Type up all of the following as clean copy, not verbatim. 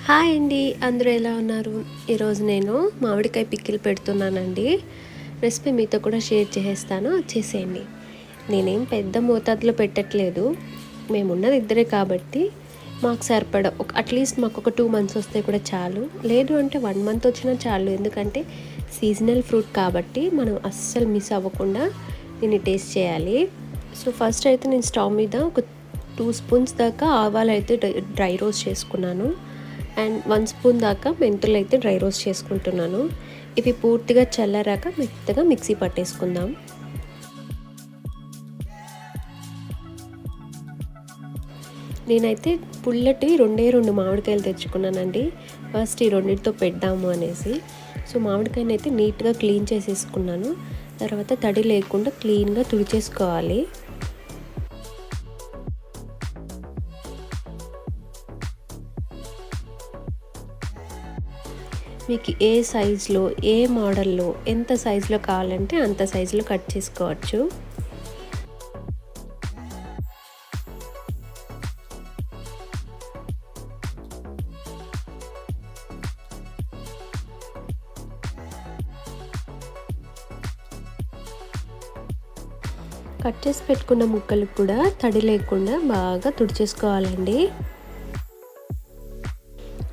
Hi అండి, అందరూ ఎలా ఉన్నారు? ఈరోజు నేను మామిడికాయ పికిల్ పెడుతున్నానండి. రెసిపీ మీతో కూడా షేర్ చేసేస్తాను, వచ్చేసేయండి. నేనేం పెద్ద మోతాదులో పెట్టట్లేదు, మేమున్నది ఇద్దరే కాబట్టి మాకు సరిపడా అట్లీస్ట్ మాకు ఒక 2 మంత్స్ వస్తే కూడా చాలు, లేదు అంటే 1 మంత్ వచ్చినా చాలు. ఎందుకంటే సీజనల్ ఫ్రూట్ కాబట్టి మనం అస్సలు మిస్ అవ్వకుండా దీన్ని టేస్ట్ చేయాలి. సో ఫస్ట్ అయితే నేను స్టవ్ మీద ఒక 2 స్పూన్స్ దాకా ఆవాలు అయితే డ్రై రోస్ట్ చేసుకున్నాను. అండ్ 1 స్పూన్ దాకా మెంతులు అయితే డ్రై రోస్ట్ చేసుకుంటున్నాను. ఇవి పూర్తిగా చల్లారాక మెత్తగా మిక్సీ పట్టేసుకుందాం. నేనైతే పుల్లటివి 2 మామిడికాయలు తెచ్చుకున్నానండి. ఫస్ట్ ఈ రెండింటితో పెడదాము అనేసి. సో మామిడికాయని అయితే నీట్గా క్లీన్ చేసేసుకున్నాను. తర్వాత తడి లేకుండా క్లీన్గా తుడిచేసుకోవాలి. మీకు ఏ సైజులో, ఏ మోడల్లో, ఎంత సైజులో కావాలంటే అంత సైజులో కట్ చేసుకోవచ్చు. కట్ చేసి పెట్టుకున్న ముక్కలు కూడా తడి లేకుండా బాగా తుడిచేసుకోవాలండి.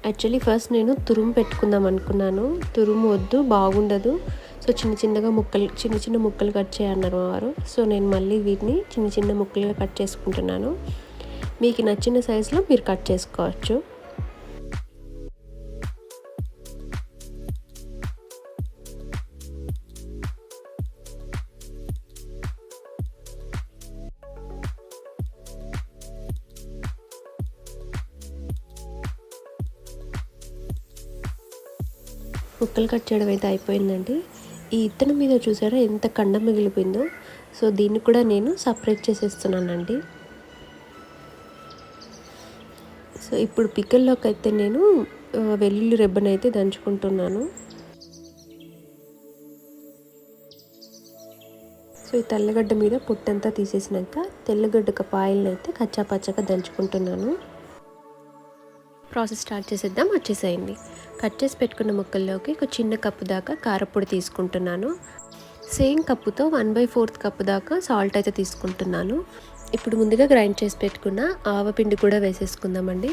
యాక్చువల్లీ ఫస్ట్ నేను తురుము పెట్టుకుందాం అనుకున్నాను. తురుము వద్దు, బాగుండదు. సో చిన్న చిన్న ముక్కలు కట్ చేయన్నారు మా వారు. సో నేను మళ్ళీ వీటిని చిన్న చిన్న ముక్కలుగా కట్ చేసుకుంటున్నాను. మీకు నచ్చిన సైజులో మీరు కట్ చేసుకోవచ్చు. ముక్కలు కట్ చేయడం అయితే అయిపోయిందండి. ఈ ఇత్తనం మీద చూసారా ఎంత కండ మిగిలిపోయిందో. సో దీన్ని కూడా నేను సపరేట్ చేసేస్తున్నానండి. సో ఇప్పుడు పికిల్లోకి అయితే నేను వెల్లుల్లి రెబ్బను అయితే దంచుకుంటున్నాను. సో ఈ తెల్లగడ్డ మీద పొట్టంతా తీసేసినాక తెల్లగడ్డ పాయలను అయితే కచ్చాపచ్చగా దంచుకుంటున్నాను. ప్రాసెస్ స్టార్ట్ చేసేద్దాం, వచ్చేసేయండి. కట్ చేసి పెట్టుకున్న ముక్కల్లోకి ఒక చిన్న కప్పు దాకా కారపొడి తీసుకుంటున్నాను. సేమ్ కప్పుతో 1/4 కప్పు దాకా సాల్ట్ అయితే తీసుకుంటున్నాను. ఇప్పుడు ముందుగా గ్రైండ్ చేసి పెట్టుకున్న ఆవపిండి కూడా వేసేసుకుందామండి.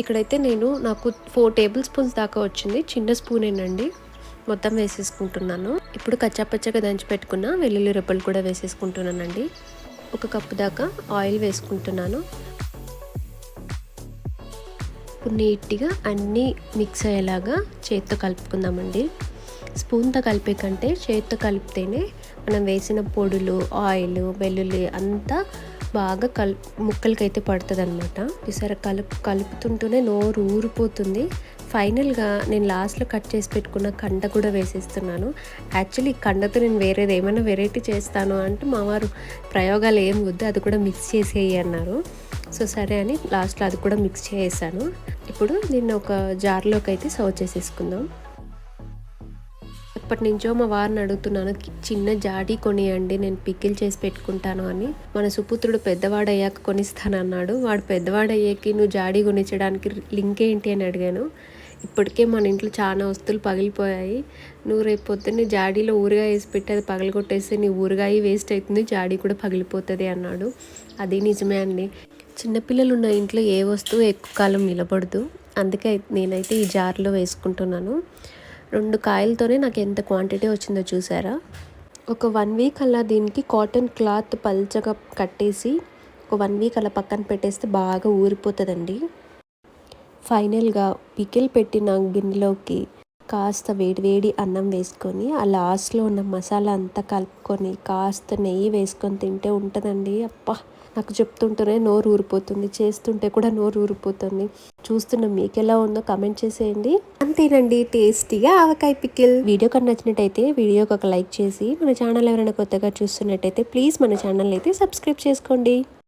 ఇక్కడైతే నాకు 4 టేబుల్ స్పూన్స్ దాకా వచ్చింది, చిన్న స్పూనేనండి. మొత్తం వేసేసుకుంటున్నాను. ఇప్పుడు కచ్చాపచ్చగా దంచి పెట్టుకున్న వెల్లుల్లి రెబ్బలు కూడా వేసేసుకుంటున్నానండి. 1 కప్పు దాకా ఆయిల్ వేసుకుంటున్నాను. ఇప్పుడు నీట్గా అన్నీ మిక్స్ అయ్యేలాగా చేత్తో కలుపుకుందామండి. స్పూన్తో కలిపే కంటే చేత్తో కలిపితేనే మనం వేసిన పొడులు, ఆయిల్, వెల్లుల్లి అంతా బాగా ముక్కలకైతే పడుతుంది అనమాట. ఈసారి కలుపుతుంటూనే నోరు ఊరిపోతుంది. ఫైనల్గా నేను లాస్ట్లో కట్ చేసి పెట్టుకున్న కండ కూడా వేసేస్తున్నాను. యాక్చువల్లీ ఈ కండతో నేను వేరేది ఏమైనా వెరైటీ చేస్తాను అంటే మా వారు ప్రయోగాలు ఏం వద్దు, అది కూడా మిక్స్ చేసేయి అన్నారు. సో సరే అని లాస్ట్లో అది కూడా మిక్స్ చేసాను. ఇప్పుడు దీన్ని ఒక జార్లోకి అయితే సర్వ్ చేసేసుకుందాం. ఎప్పటి నుంచో మా వారిని అడుగుతున్నాను, చిన్న జాడీ కొనియండి, నేను పికిల్ చేసి పెట్టుకుంటాను అని. మన సుపుత్రుడు పెద్దవాడయ్యాక కొనిస్తానన్నాడు. వాడు పెద్దవాడయ్యాకి నువ్వు జాడీ కొనిచ్చడానికి లింక్ ఏంటి అని అడిగాను. ఇప్పటికే మన ఇంట్లో చాలా వస్తువులు పగిలిపోయాయి, నువ్వు రేపు పొద్దున్నే జాడీలో ఊరగాయ వేసి పెట్టి అది పగలగొట్టేస్తే నీ ఊరగాయ వేస్ట్ అవుతుంది, జాడీ కూడా పగిలిపోతుంది అన్నాడు. అది నిజమే అండి. చిన్నపిల్లలు ఉన్న ఇంట్లో ఏ వస్తువు ఎక్కువ కాలం నిలబడదు. అందుకే నేనైతే ఈ జార్లో వేసుకుంటున్నాను. 2 కాయలతోనే నాకు ఎంత క్వాంటిటీ వచ్చిందో చూసారా. ఒక 1 వీక్ అలా దీనికి కాటన్ క్లాత్ పల్చగా కట్టేసి ఒక 1 వీక్ అలా పక్కన పెట్టేస్తే బాగా ఊరిపోతుందండి. ఫైనల్గా పికిల్ పెట్టిన గిన్నెలోకి కాస్త వేడి అన్నం వేసుకొని ఆ లాస్ట్లో ఉన్న మసాలా అంతా కలుపుకొని కాస్త నెయ్యి వేసుకొని తింటే ఉంటుందండి. అప్పా, నాకు చెప్తుంటేనే నోరు ఊరిపోతుంది, చేస్తుంటే కూడా నోరు ఊరిపోతుంది. చూస్తున్న మీకు ఎలా ఉందో కమెంట్ చేసేయండి. అంతేనండి, టేస్టీగా ఆవకాయ పికిల్. వీడియో కన్నా నచ్చినట్టయితే వీడియోకి ఒక లైక్ చేసి, మన ఛానల్ ఎవరైనా కొత్తగా చూస్తున్నట్టయితే ప్లీజ్ మన ఛానల్ అయితే సబ్స్క్రైబ్ చేసుకోండి.